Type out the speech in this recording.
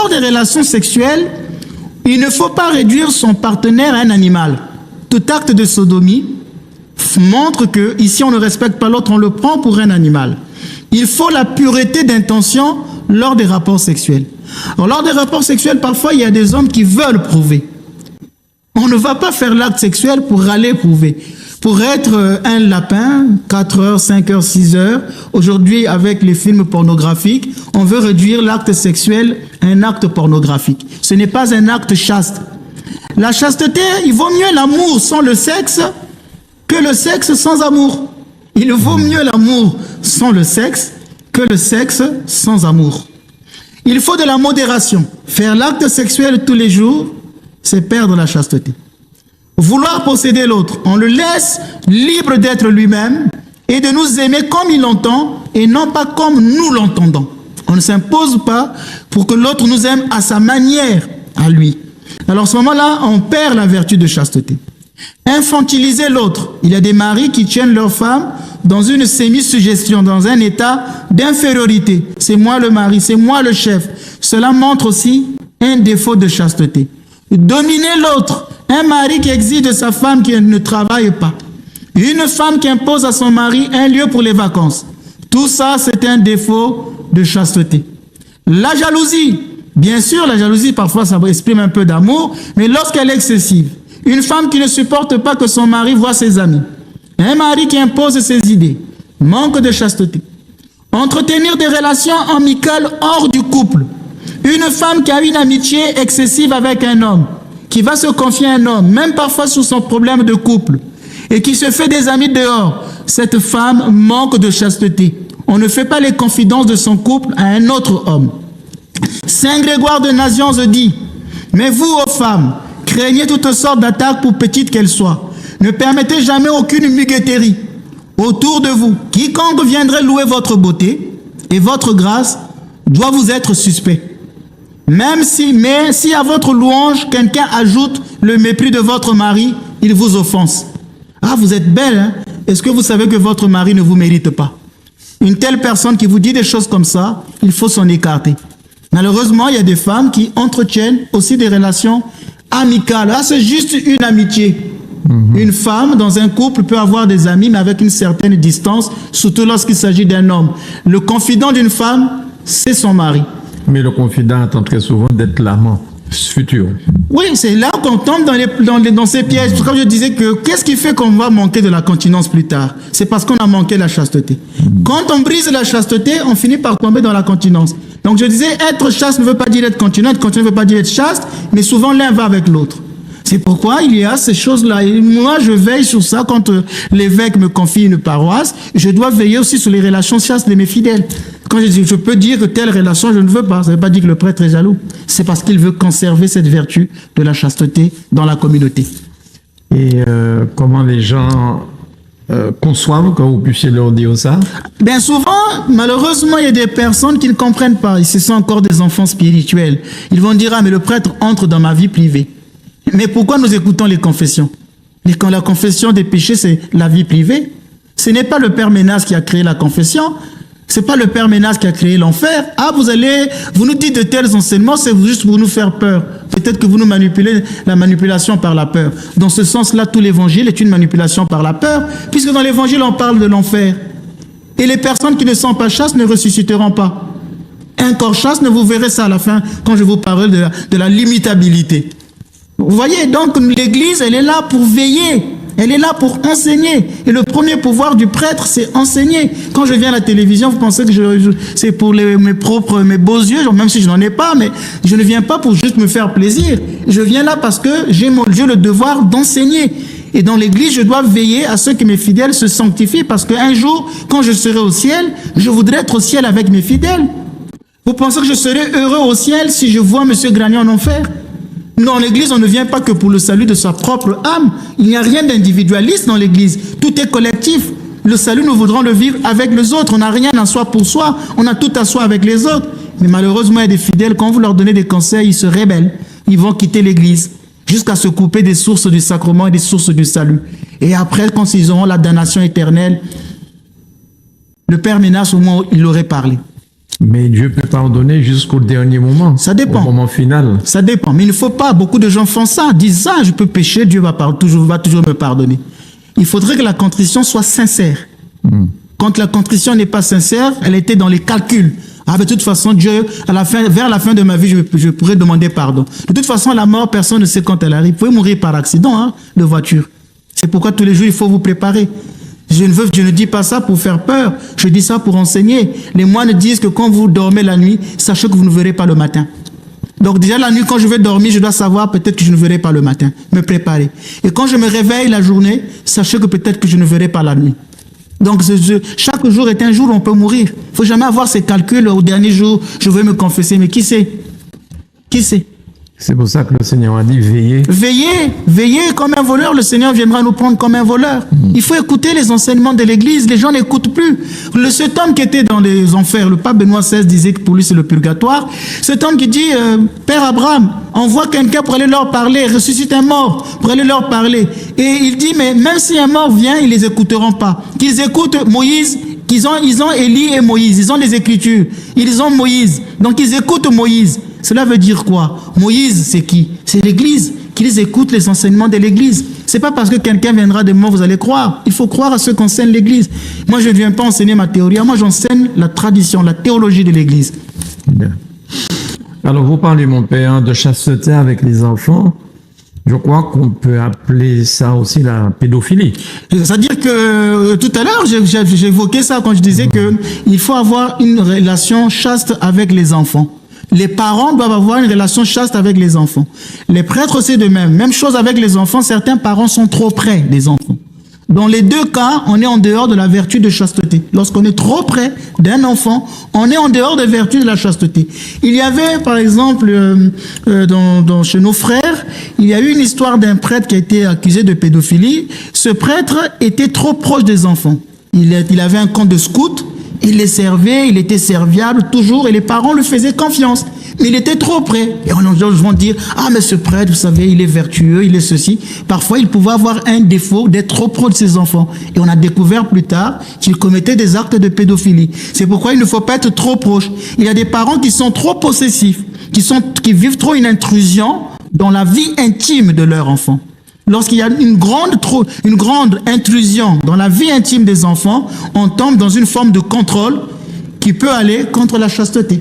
lors des relations sexuelles, il ne faut pas réduire son partenaire à un animal. Tout acte de sodomie montre que ici on ne respecte pas l'autre, on le prend pour un animal. Il faut la pureté d'intention lors des rapports sexuels. Alors, lors des rapports sexuels, parfois il y a des hommes qui veulent prouver. On ne va pas faire l'acte sexuel pour aller prouver. Pour être un lapin, 4 heures, 5 heures, 6 heures, aujourd'hui avec les films pornographiques, on veut réduire l'acte sexuel à un acte pornographique. Ce n'est pas un acte chaste. La chasteté, il vaut mieux l'amour sans le sexe que le sexe sans amour. Il vaut mieux l'amour sans le sexe que le sexe sans amour. Il faut de la modération. Faire l'acte sexuel tous les jours, c'est perdre la chasteté. Vouloir posséder l'autre, on le laisse libre d'être lui-même et de nous aimer comme il l'entend et non pas comme nous l'entendons. On ne s'impose pas pour que l'autre nous aime à sa manière, à lui. Alors à ce moment-là, on perd la vertu de chasteté. Infantiliser l'autre. Il y a des maris qui tiennent leur femme dans une semi-suggestion, dans un état d'infériorité. C'est moi le mari, c'est moi le chef. Cela montre aussi un défaut de chasteté. Dominer l'autre. Un mari qui exige de sa femme qui ne travaille pas. Une femme qui impose à son mari un lieu pour les vacances. Tout ça, c'est un défaut de chasteté. La jalousie. Bien sûr, la jalousie, parfois, ça exprime un peu d'amour, mais lorsqu'elle est excessive. Une femme qui ne supporte pas que son mari voie ses amis. Un mari qui impose ses idées. Manque de chasteté. Entretenir des relations amicales hors du couple. Une femme qui a une amitié excessive avec un homme, qui va se confier à un homme, même parfois sur son problème de couple, et qui se fait des amis dehors, cette femme manque de chasteté. On ne fait pas les confidences de son couple à un autre homme. Saint Grégoire de Nazianze dit, « Mais vous, ô femmes, craignez toutes sortes d'attaques pour petites qu'elles soient. Ne permettez jamais aucune muguetterie autour de vous. Quiconque viendrait louer votre beauté et votre grâce doit vous être suspect. Mais si à votre louange, quelqu'un ajoute le mépris de votre mari, il vous offense. Ah, vous êtes belle, hein? Est-ce que vous savez que votre mari ne vous mérite pas? Une telle personne qui vous dit des choses comme ça, il faut s'en écarter. Malheureusement, il y a des femmes qui entretiennent aussi des relations amicales. Ah, c'est juste une amitié. Une femme dans un couple peut avoir des amis, mais avec une certaine distance, surtout lorsqu'il s'agit d'un homme. Le confident d'une femme, c'est son mari. Mais le confident attend très souvent d'être l'amant futur. Oui, c'est là qu'on tombe dans ces pièges. Comme je disais, qu'est-ce qui fait qu'on va manquer de la continence plus tard? C'est parce qu'on a manqué la chasteté. Quand on brise la chasteté, on finit par tomber dans la continence. Donc je disais, être chaste ne veut pas dire être continent ne veut pas dire être chaste, mais souvent l'un va avec l'autre. C'est pourquoi il y a ces choses-là. Et moi, je veille sur ça quand l'évêque me confie une paroisse. Je dois veiller aussi sur les relations chastes de mes fidèles. Quand je dis, je peux dire que telle relation, je ne veux pas. Ça ne veut pas dire que le prêtre est jaloux. C'est parce qu'il veut conserver cette vertu de la chasteté dans la communauté. Et comment les gens conçoivent quand vous puissiez leur dire ça? Bien souvent, malheureusement, il y a des personnes qui ne comprennent pas. Ce sont encore des enfants spirituels. Ils vont dire, ah, mais le prêtre entre dans ma vie privée. Mais pourquoi nous écoutons les confessions? Et quand la confession des péchés, c'est la vie privée. Ce n'est pas le Père Ménas qui a créé la confession. C'est pas le Père Ménas qui a créé l'enfer. Ah, vous nous dites de tels enseignements, c'est juste pour nous faire peur. Peut-être que vous nous manipulez, la manipulation par la peur. Dans ce sens-là, tout l'évangile est une manipulation par la peur, puisque dans l'évangile, on parle de l'enfer. Et les personnes qui ne sont pas chastes ne ressusciteront pas. Un corps chaste, vous verrez ça à la fin, quand je vous parle de la limitabilité. Vous voyez, donc l'Église, elle est là pour veiller. Elle est là pour enseigner. Et le premier pouvoir du prêtre, c'est enseigner. Quand je viens à la télévision, vous pensez que c'est pour mes beaux yeux, même si je n'en ai pas, mais je ne viens pas pour juste me faire plaisir. Je viens là parce que j'ai le devoir d'enseigner. Et dans l'Église, je dois veiller à ce que mes fidèles se sanctifient, parce qu'un jour, quand je serai au ciel, je voudrais être au ciel avec mes fidèles. Vous pensez que je serai heureux au ciel si je vois M. Granier en enfer? Dans l'Église, on ne vient pas que pour le salut de sa propre âme. Il n'y a rien d'individualiste dans l'Église. Tout est collectif. Le salut, nous voudrons le vivre avec les autres. On n'a rien à soi pour soi. On a tout à soi avec les autres. Mais malheureusement, il y a des fidèles, quand vous leur donnez des conseils, ils se rebellent. Ils vont quitter l'Église jusqu'à se couper des sources du sacrement et des sources du salut. Et après, quand ils auront la damnation éternelle, le Père Ménas, au moins, il aurait parlé. Mais Dieu peut pardonner jusqu'au dernier moment. Ça dépend. Au moment final. Ça dépend. Mais il ne faut pas. Beaucoup de gens font ça, disent ça, je peux pécher, Dieu va toujours me pardonner. Il faudrait que la contrition soit sincère. Quand la contrition n'est pas sincère, elle était dans les calculs. Ah, de toute façon, Dieu, vers la fin de ma vie, je pourrais demander pardon. De toute façon, la mort, personne ne sait quand elle arrive. Vous pouvez mourir par accident de voiture. C'est pourquoi tous les jours, il faut vous préparer. Je ne dis pas ça pour faire peur. Je dis ça pour enseigner. Les moines disent que quand vous dormez la nuit, sachez que vous ne verrez pas le matin. Donc déjà la nuit, quand je vais dormir, je dois savoir peut-être que je ne verrai pas le matin. Me préparer. Et quand je me réveille la journée, sachez que peut-être que je ne verrai pas la nuit. Donc chaque jour est un jour où on peut mourir. Il ne faut jamais avoir ces calculs au dernier jour, je vais me confesser. Mais qui sait? Qui sait? C'est pour ça que le Seigneur a dit veillez. Veillez, veillez comme un voleur, le Seigneur viendra nous prendre comme un voleur. Il faut écouter les enseignements de l'Église, les gens n'écoutent plus. Cet homme qui était dans les enfers, le pape Benoît XVI disait que pour lui c'est le purgatoire. Cet homme qui dit, Père Abraham, envoie quelqu'un pour aller leur parler, ressuscite un mort pour aller leur parler. Et il dit, mais même si un mort vient, ils les écouteront pas. Qu'ils écoutent Moïse, ils ont Élie et Moïse, ils ont les Écritures, ils ont Moïse. Donc ils écoutent Moïse. Cela veut dire quoi? Moïse, c'est qui? C'est l'Église. Qu'ils écoutent les enseignements de l'Église. C'est pas parce que quelqu'un viendra de moi, vous allez croire. Il faut croire à ceux qu'enseigne l'Église. Moi, je ne viens pas enseigner ma théorie. Moi, j'enseigne la tradition, la théologie de l'Église. Bien. Alors, vous parlez, mon père, de chasteté avec les enfants. Je crois qu'on peut appeler ça aussi la pédophilie. C'est-à-dire que tout à l'heure, j'ai évoqué ça quand je disais qu'il faut avoir une relation chaste avec les enfants. Les parents doivent avoir une relation chaste avec les enfants. Les prêtres aussi de même. Même chose avec les enfants. Certains parents sont trop près des enfants. Dans les deux cas, on est en dehors de la vertu de chasteté. Lorsqu'on est trop près d'un enfant, on est en dehors des vertus de la chasteté. Il y avait, par exemple, chez nos frères, il y a eu une histoire d'un prêtre qui a été accusé de pédophilie. Ce prêtre était trop proche des enfants. Il avait un camp de scouts. Il les servait, il était serviable toujours et les parents lui faisaient confiance. Mais il était trop près. Et on va dire, ah mais ce prêtre, vous savez, il est vertueux, il est ceci. Parfois, il pouvait avoir un défaut d'être trop proche de ses enfants. Et on a découvert plus tard qu'il commettait des actes de pédophilie. C'est pourquoi il ne faut pas être trop proche. Il y a des parents qui sont trop possessifs, qui vivent trop une intrusion dans la vie intime de leur enfant. Lorsqu'il y a une grande intrusion dans la vie intime des enfants, on tombe dans une forme de contrôle qui peut aller contre la chasteté.